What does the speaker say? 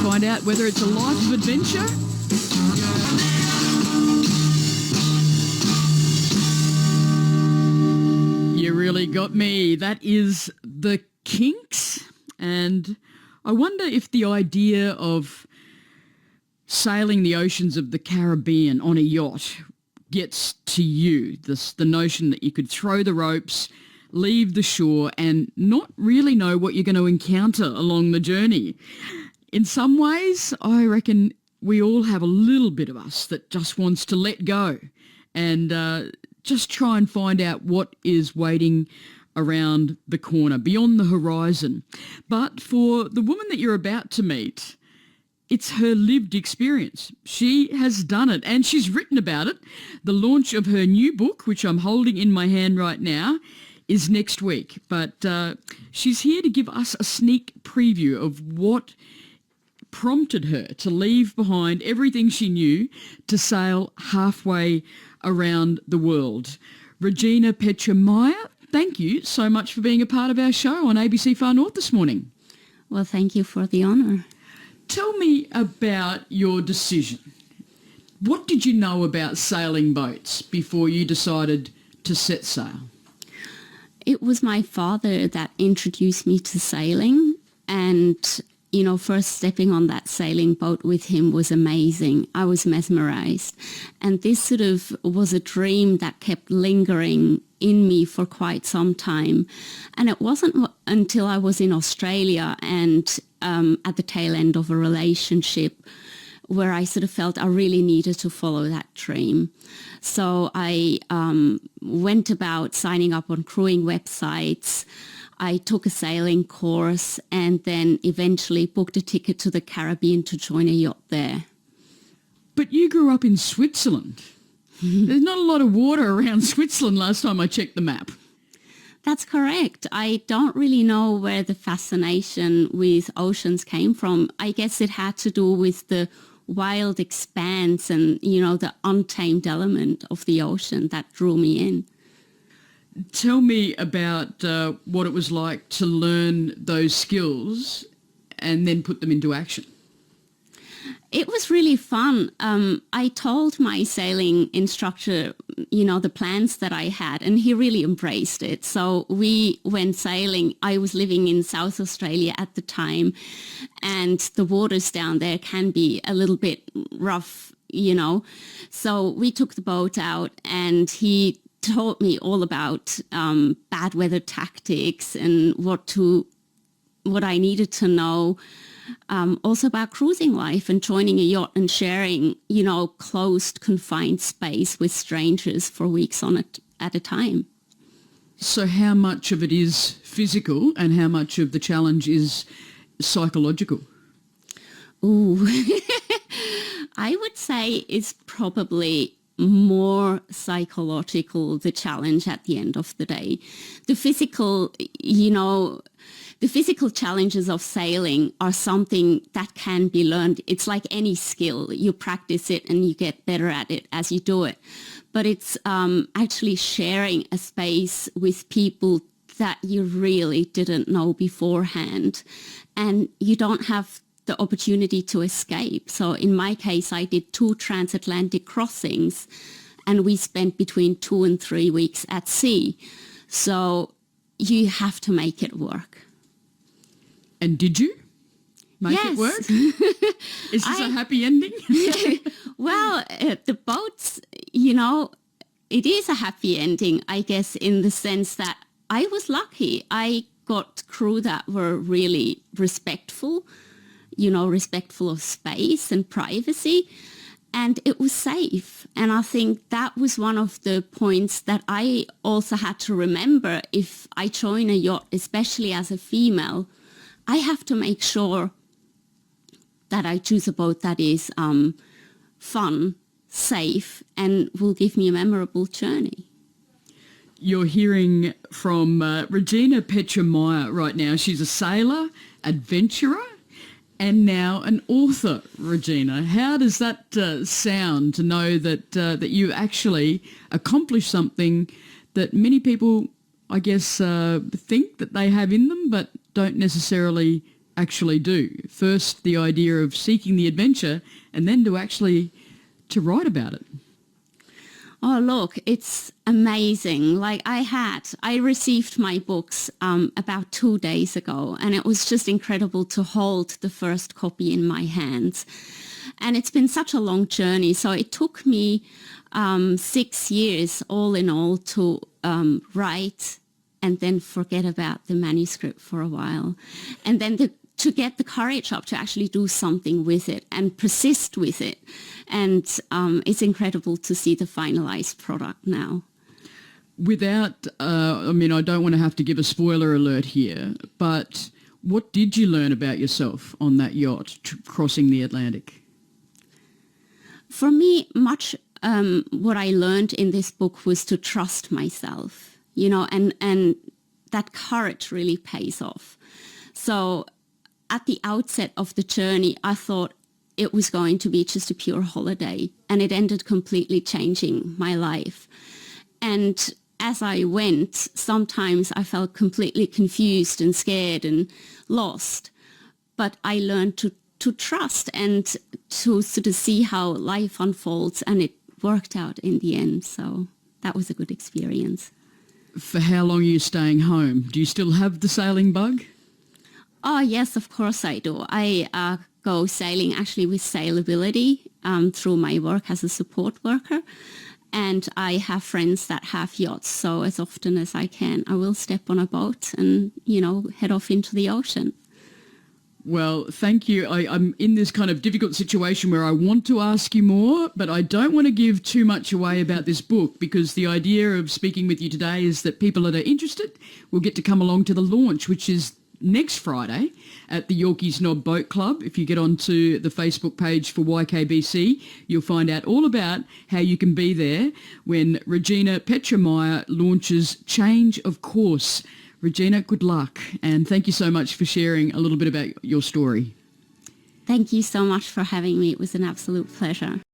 find out whether it's a life of adventure. You really got me. That is the Kinks. And I wonder if the idea of sailing the oceans of the Caribbean on a yacht gets to you, the notion that you could throw the ropes, leave the shore and not really know what you're going to encounter along the journey. In some ways, I reckon we all have a little bit of us that just wants to let go and just try and find out what is waiting around the corner, beyond the horizon. But for the woman that you're about to meet, it's her lived experience. She has done it and she's written about it. The launch of her new book, which I'm holding in my hand right now, is next week. But she's here to give us a sneak preview of what prompted her to leave behind everything she knew to sail halfway around the world. Regina Petra-Meyer, thank you so much for being a part of our show on ABC Far North this morning. Well, thank you for the honour. Tell me about your decision. What did you know about sailing boats before you decided to set sail? It was my father that introduced me to sailing, and, you know, first stepping on that sailing boat with him was amazing. I was mesmerised. And this sort of was a dream that kept lingering in me for quite some time. And it wasn't until I was in Australia and at the tail end of a relationship where I sort of felt I really needed to follow that dream. So I went about signing up on crewing websites. I took a sailing course and then eventually booked a ticket to the Caribbean to join a yacht there. But you grew up in Switzerland. There's not a lot of water around Switzerland last time I checked the map. That's correct. I don't really know where the fascination with oceans came from. I guess it had to do with the wild expanse and, you know, the untamed element of the ocean that drew me in. Tell me about what it was like to learn those skills and then put them into action. It was really fun. I told my sailing instructor, you know, the plans that I had, and he really embraced it. So we went sailing. I was living in South Australia at the time, and the waters down there can be a little bit rough, you know. So we took the boat out, and he taught me all about bad weather tactics and what I needed to know. Also about cruising life and joining a yacht and sharing, you know, closed, confined space with strangers for weeks on it at a time. So how much of it is physical and how much of the challenge is psychological? Ooh, I would say it's probably more psychological, the challenge at the end of the day. The physical, you know, the physical challenges of sailing are something that can be learned. It's like any skill. You practice it and you get better at it as you do it. But it's actually sharing a space with people that you really didn't know beforehand. And you don't have the opportunity to escape. So in my case, I did 2 transatlantic crossings and we spent between 2 and 3 weeks at sea. So you have to make it work. And did you make it work? Is this a happy ending? Well, the boats, you know, it is a happy ending, I guess, in the sense that I was lucky. I got crew that were really respectful, you know, respectful of space and privacy, and it was safe. And I think that was one of the points that I also had to remember. If I join a yacht, especially as a female, I have to make sure that I choose a boat that is fun, safe, and will give me a memorable journey. You're hearing from Regina Petra-Meyer right now. She's a sailor, adventurer, and now an author, Regina. How does that sound to know that that you actually accomplished something that many people, I guess, think that they have in them, but don't necessarily actually do? First, the idea of seeking the adventure, and then to write about it. Oh, look, it's amazing. Like I received my books about 2 days ago, and it was just incredible to hold the first copy in my hands. And it's been such a long journey. So it took me 6 years all in all to write and then forget about the manuscript for a while. And then to get the courage up to actually do something with it and persist with it. And it's incredible to see the finalized product now. Without, I don't want to have to give a spoiler alert here, but what did you learn about yourself on that yacht crossing the Atlantic? For me, much what I learned in this book was to trust myself, and that courage really pays off. So at the outset of the journey, I thought it was going to be just a pure holiday, and it ended completely changing my life. And as I went, sometimes I felt completely confused and scared and lost. But I learned to trust and to sort of see how life unfolds, and it worked out in the end. So that was a good experience. For how long are you staying home? Do you still have the sailing bug? Oh, yes, of course I do. I go sailing actually with Sailability through my work as a support worker. And I have friends that have yachts. So as often as I can, I will step on a boat and, head off into the ocean. Well, thank you. I'm in this kind of difficult situation where I want to ask you more, but I don't want to give too much away about this book, because the idea of speaking with you today is that people that are interested will get to come along to the launch, which is next Friday at the Yorkeys Knob Boat Club. If you get onto the Facebook page for YKBC, you'll find out all about how you can be there when Regina Petrameyer launches Change of Course. Regina, good luck, and thank you so much for sharing a little bit about your story. Thank you so much for having me. It was an absolute pleasure.